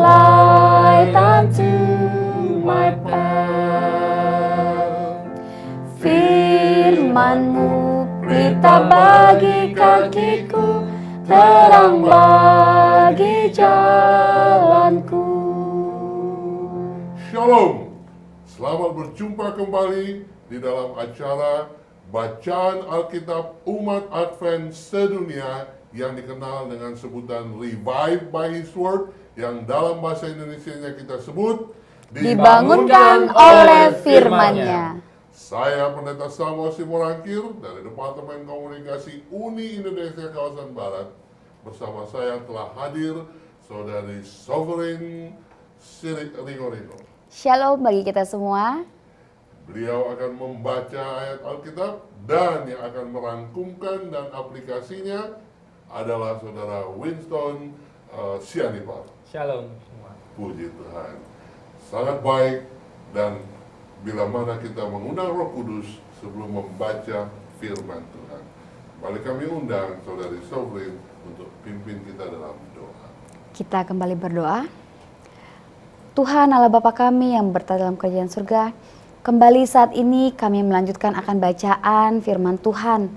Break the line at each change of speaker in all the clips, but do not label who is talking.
light unto my path. Firman-Mu pelita bagi kakiku, terang bagi jalanku.
Shalom, selamat berjumpa kembali di dalam acara Bacaan Alkitab Umat Advent Sedunia yang dikenal dengan sebutan Revive by His Word, yang dalam bahasa Indonesianya kita sebut
Dibangunkan oleh firman-Nya.
Saya Pendeta Samuel Simorangkir dari Departemen Komunikasi Uni Indonesia Kawasan Barat. Bersama saya telah hadir Saudari Sovereign Sirik Ringo.
Shalom bagi kita semua.
Beliau akan membaca ayat Alkitab dan yang akan merangkumkan dan aplikasinya adalah Saudara Winston Sianipar.
Shalom semua.
Puji Tuhan. Sangat baik, dan bila mana kita mengundang Roh Kudus sebelum membaca firman Tuhan. Kembali kami undang Saudari Sovereign untuk pimpin kita dalam doa.
Kita kembali berdoa. Tuhan Allah Bapa kami yang berada dalam kerajaan surga, kembali saat ini kami melanjutkan akan bacaan firman Tuhan.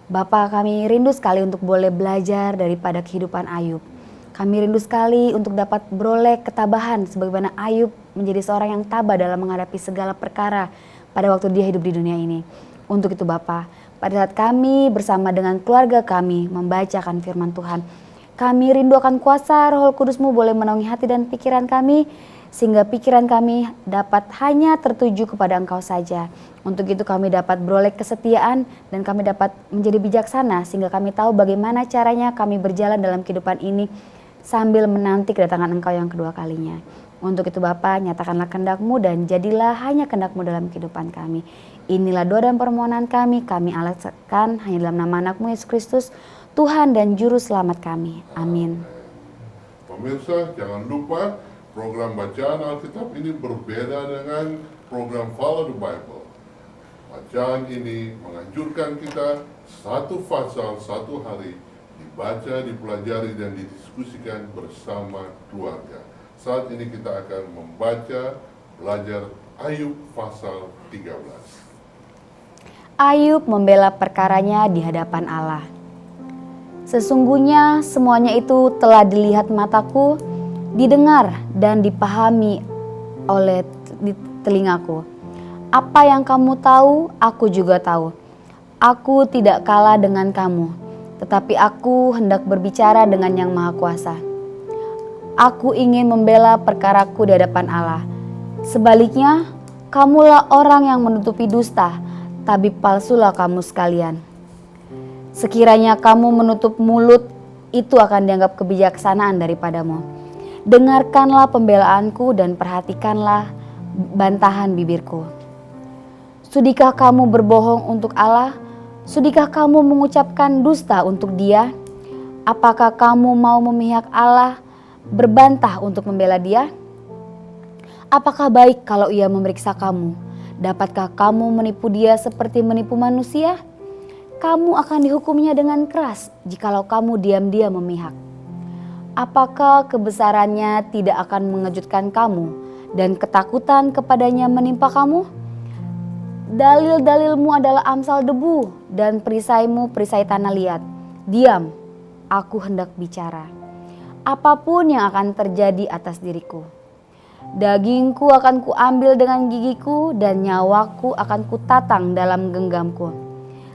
Bapa, kami rindu sekali untuk boleh belajar daripada kehidupan Ayub. Kami rindu sekali untuk dapat beroleh ketabahan sebagaimana Ayub menjadi seorang yang tabah dalam menghadapi segala perkara pada waktu dia hidup di dunia ini. Untuk itu Bapa, pada saat kami bersama dengan keluarga kami membacakan firman Tuhan, kami rindu akan kuasa Roh Kudus-Mu boleh menaungi hati dan pikiran kami, sehingga pikiran kami dapat hanya tertuju kepada Engkau saja. Untuk itu kami dapat beroleh kesetiaan dan kami dapat menjadi bijaksana, sehingga kami tahu bagaimana caranya kami berjalan dalam kehidupan ini sambil menanti kedatangan Engkau yang kedua kalinya. Untuk itu Bapa, nyatakanlah kehendak-Mu dan jadilah hanya kehendak-Mu dalam kehidupan kami. Inilah doa dan permohonan kami alaskan hanya dalam nama anak-Mu Yesus Kristus, Tuhan dan Juru Selamat kami. Amin.
Pemirsa, jangan lupa program Bacaan Alkitab ini berbeda dengan program Follow the Bible. Bacaan ini menganjurkan kita satu pasal satu hari dibaca, dipelajari, dan didiskusikan bersama keluarga. Saat ini kita akan membaca, belajar Ayub pasal 13.
Ayub membela perkaranya di hadapan Allah. Sesungguhnya semuanya itu telah dilihat mataku, didengar dan dipahami oleh telingaku. Apa yang kamu tahu, aku juga tahu. Aku tidak kalah dengan kamu, tetapi aku hendak berbicara dengan Yang Maha Kuasa. Aku ingin membela perkaraku di hadapan Allah. Sebaliknya, kamulah orang yang menutupi dusta, tabib palsulah kamu sekalian. Sekiranya kamu menutup mulut, itu akan dianggap kebijaksanaan daripadamu. Dengarkanlah pembelaanku dan perhatikanlah bantahan bibirku. Sudikah kamu berbohong untuk Allah? Sudikah kamu mengucapkan dusta untuk Dia? Apakah kamu mau memihak Allah, berbantah untuk membela Dia? Apakah baik kalau Ia memeriksa kamu? Dapatkah kamu menipu Dia seperti menipu manusia? Kamu akan dihukumnya dengan keras jikalau kamu diam-diam memihak. Apakah kebesarannya tidak akan mengejutkan kamu dan ketakutan kepadanya menimpa kamu? Dalil-dalilmu adalah amsal debu dan perisaimu perisai tanah liat. Diam, aku hendak bicara. Apapun yang akan terjadi atas diriku. Dagingku akan kuambil dengan gigiku dan nyawaku akan kutatang dalam genggamku.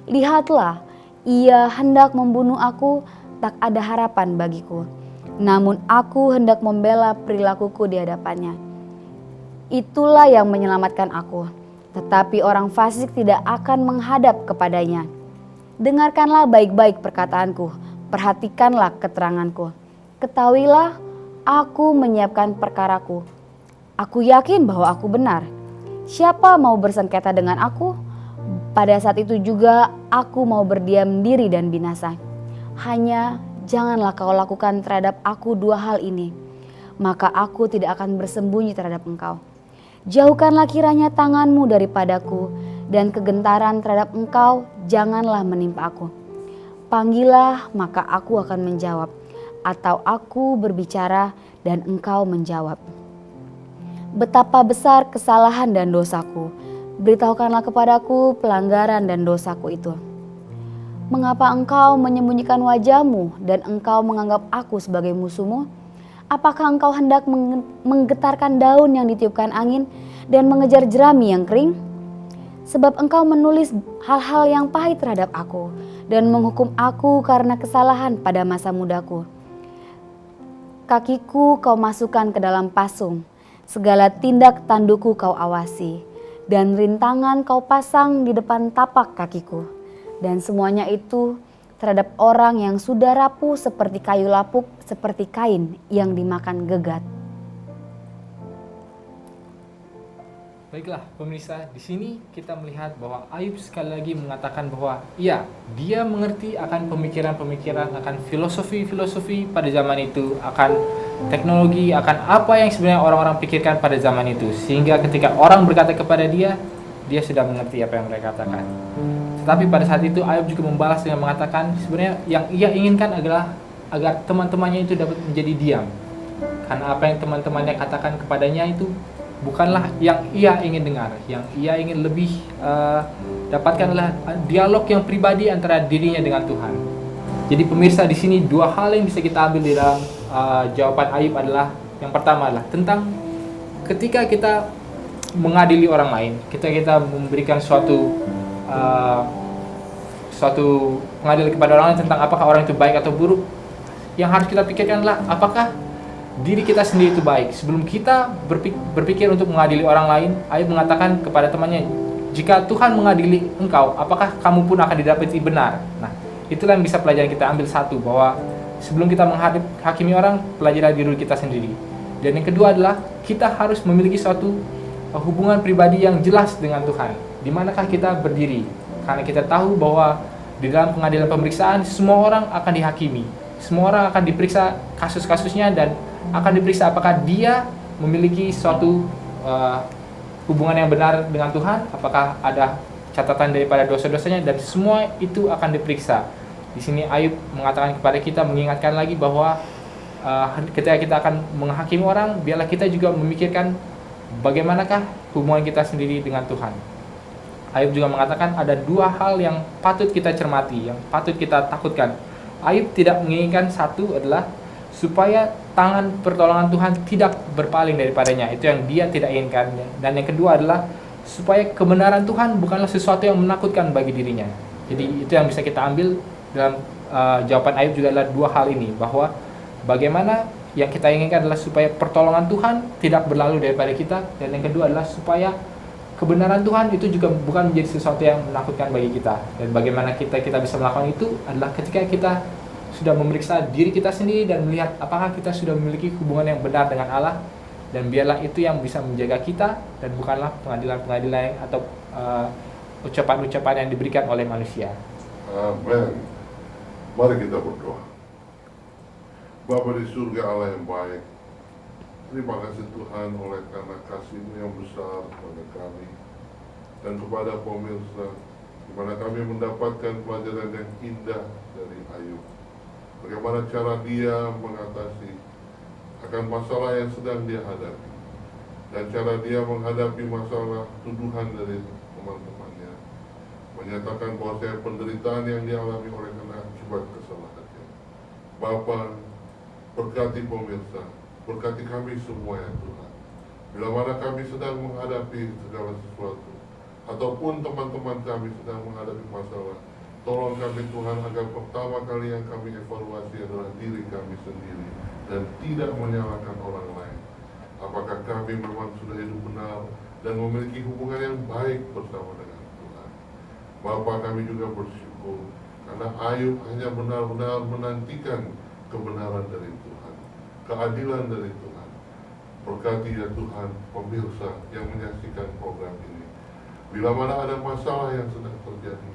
Lihatlah, ia hendak membunuh aku, tak ada harapan bagiku. Namun aku hendak membela perilakuku di hadapannya. Itulah yang menyelamatkan aku. Tetapi orang fasik tidak akan menghadap kepadanya. Dengarkanlah baik-baik perkataanku, perhatikanlah keteranganku. Ketahuilah, aku menyiapkan perkaraku. Aku yakin bahwa aku benar. Siapa mau bersengketa dengan aku? Pada saat itu juga aku mau berdiam diri dan binasa. Hanya janganlah kau lakukan terhadap aku dua hal ini, maka aku tidak akan bersembunyi terhadap engkau. Jauhkanlah kiranya tanganmu daripadaku, dan kegentaran terhadap engkau janganlah menimpa aku. Panggillah, maka aku akan menjawab, atau aku berbicara Dan engkau menjawab, betapa besar kesalahan dan dosaku. Beritahukanlah kepadaku pelanggaran dan dosaku itu. Mengapa engkau menyembunyikan wajahmu dan engkau menganggap aku sebagai musuhmu? Apakah engkau hendak menggetarkan daun yang ditiupkan angin dan mengejar jerami yang kering? Sebab engkau menulis hal-hal yang pahit terhadap aku dan menghukum aku karena kesalahan pada masa mudaku. Kakiku kau masukkan ke dalam pasung, segala tindak tandukku kau awasi, dan rintangan kau pasang di depan tapak kakiku. Dan semuanya itu terhadap orang yang sudah rapuh seperti kayu lapuk, seperti kain yang dimakan gegat.
Baiklah pemirsa, di sini kita melihat bahwa Ayub sekali lagi mengatakan bahwa iya, dia mengerti akan pemikiran-pemikiran, akan filosofi-filosofi pada zaman itu, akan teknologi, akan apa yang sebenarnya orang-orang pikirkan pada zaman itu. Sehingga ketika orang berkata kepada dia, dia sudah mengerti apa yang mereka katakan. Tetapi pada saat itu Ayub juga membalas dengan mengatakan sebenarnya yang ia inginkan adalah agar teman-temannya itu dapat menjadi diam. Karena apa yang teman-temannya katakan kepadanya itu bukanlah yang ia ingin dengar. Yang ia ingin lebih dapatkanlah dialog yang pribadi antara dirinya dengan Tuhan. Jadi pemirsa, di sini dua hal yang bisa kita ambil di dalam jawaban Ayub adalah, yang pertama adalah tentang ketika kita mengadili orang lain, kita memberikan suatu pengadilan kepada orang lain tentang apakah orang itu baik atau buruk. Yang harus kita pikirkan adalah apakah diri kita sendiri itu baik. Sebelum kita berpikir untuk mengadili orang lain, Ayub mengatakan kepada temannya, jika Tuhan mengadili engkau, apakah kamu pun akan didapati benar? Nah, itulah yang bisa pelajaran kita ambil satu, bahwa sebelum kita menghakimi orang, pelajari diri kita sendiri. Dan yang kedua adalah kita harus memiliki suatu hubungan pribadi yang jelas dengan Tuhan. Di manakah kita berdiri? Karena kita tahu bahwa di dalam pengadilan pemeriksaan semua orang akan dihakimi. Semua orang akan diperiksa kasus-kasusnya dan akan diperiksa apakah dia memiliki suatu hubungan yang benar dengan Tuhan, apakah ada catatan daripada dosa-dosanya, dan semua itu akan diperiksa. Di sini Ayub mengatakan kepada kita, mengingatkan lagi bahwa ketika kita akan menghakimi orang, biarlah kita juga memikirkan bagaimanakah hubungan kita sendiri dengan Tuhan. Ayub juga mengatakan ada dua hal yang patut kita cermati, yang patut kita takutkan. Ayub tidak menginginkan, satu adalah supaya tangan pertolongan Tuhan tidak berpaling daripadanya. Itu yang dia tidak inginkan. Dan yang kedua adalah supaya kebenaran Tuhan bukanlah sesuatu yang menakutkan bagi dirinya. Jadi itu yang bisa kita ambil dalam jawaban Ayub juga adalah dua hal ini, bahwa bagaimana yang kita inginkan adalah supaya pertolongan Tuhan tidak berlalu daripada kita, dan yang kedua adalah supaya kebenaran Tuhan itu juga bukan menjadi sesuatu yang menakutkan bagi kita. Dan bagaimana kita bisa melakukan itu adalah ketika kita sudah memeriksa diri kita sendiri dan melihat apakah kita sudah memiliki hubungan yang benar dengan Allah, dan biarlah itu yang bisa menjaga kita dan bukanlah pengadilan-pengadilan atau ucapan-ucapan yang diberikan oleh manusia.
Amin. Mari kita berdoa. Bapa di surga, Allah yang baik, terima kasih Tuhan oleh karena kasih-Mu yang besar kepada kami dan kepada pemirsa, di mana kami mendapatkan pelajaran yang indah dari Ayub. Bagaimana cara dia mengatasi akan masalah yang sedang dia hadapi, dan cara dia menghadapi masalah tuduhan dari teman-temannya, menyatakan bahwa penderitaan yang dialami oleh karena akibat kesalahannya. Bapa, berkati pemirsa, berkati kami semua ya Tuhan. Bila mana kami sedang menghadapi segala sesuatu, ataupun teman-teman kami sedang menghadapi masalah, tolong kami Tuhan agar pertama kali yang kami evaluasi adalah diri kami sendiri dan tidak menyalahkan orang lain. Apakah kami memang sudah hidup benar dan memiliki hubungan yang baik bersama dengan Tuhan. Bapa, kami juga bersyukur karena Ayub hanya benar-benar menantikan kebenaran dari Tuhan, keadilan dari Tuhan. Berkati ya Tuhan pemirsa yang menyaksikan program ini. Bila mana ada masalah yang sedang terjadi,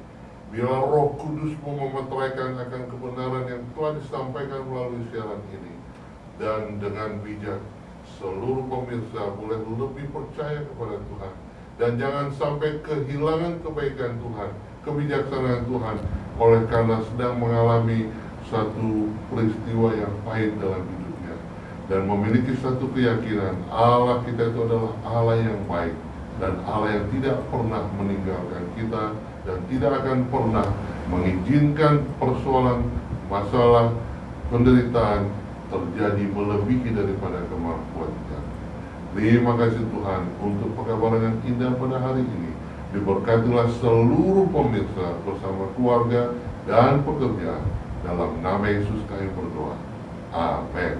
biarlah Roh Kudus-Mu memeteraikan akan kebenaran yang telah disampaikan melalui siaran ini. Dan dengan bijak, seluruh pemirsa boleh lebih percaya kepada Tuhan. Dan jangan sampai kehilangan kebaikan Tuhan, kebijaksanaan Tuhan, oleh karena sedang mengalami satu peristiwa yang pahit dalam hidupnya. dan memiliki satu keyakinan Allah kita itu adalah Allah yang baik dan Allah yang tidak pernah meninggalkan kita dan tidak akan pernah mengizinkan persoalan, masalah, penderitaan terjadi melebihi daripada kemampuan kita. Terima kasih Tuhan untuk pekabaran yang indah pada hari ini. Diberkatilah seluruh pemirsa bersama keluarga dan pekerjaan. Dalam nama Yesus kami berdoa. Amin.